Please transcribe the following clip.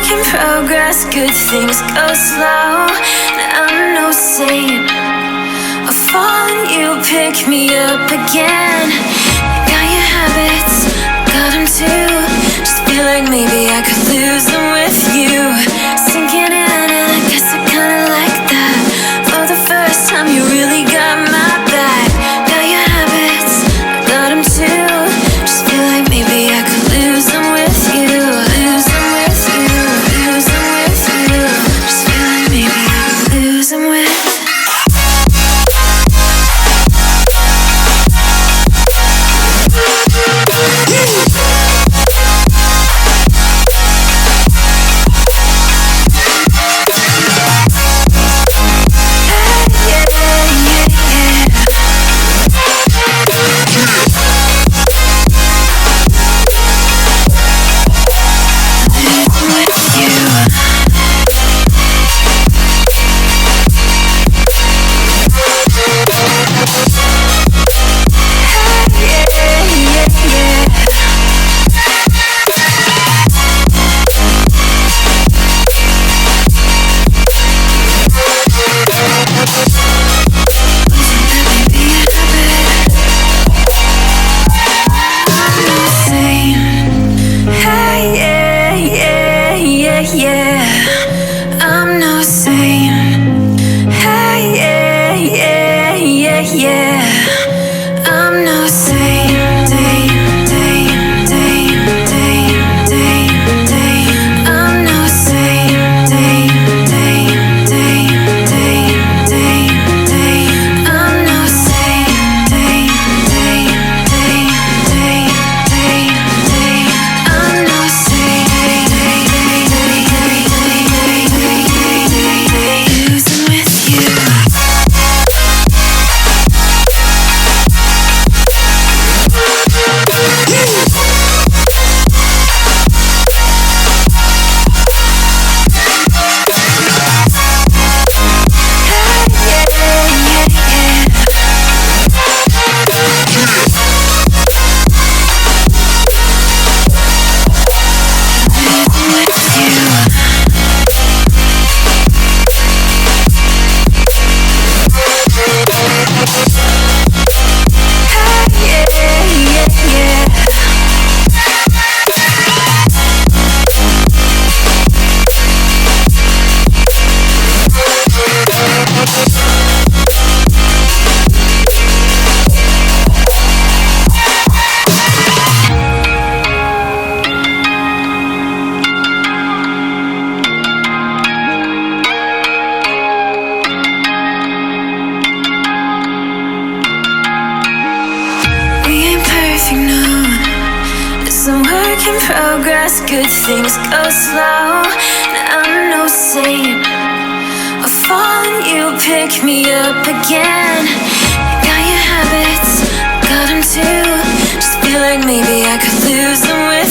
work in progress, good things go slow. And I'm no saint. I fall and you pick me up again. Got your habits, got them too. Just feel like maybe I could lose them with you. Sinking in and I guess I kinda like that. For the first time you really got my back. Got your habits, I got them too. Just feel like maybe I could lose them with you. Lose them with you, lose them with you. Just feel like maybe I could lose them with you. Progress, good things go slow. And I'm no saint. I fall and you pick me up again. Got your habits, got them too. Just feel like maybe I could lose them with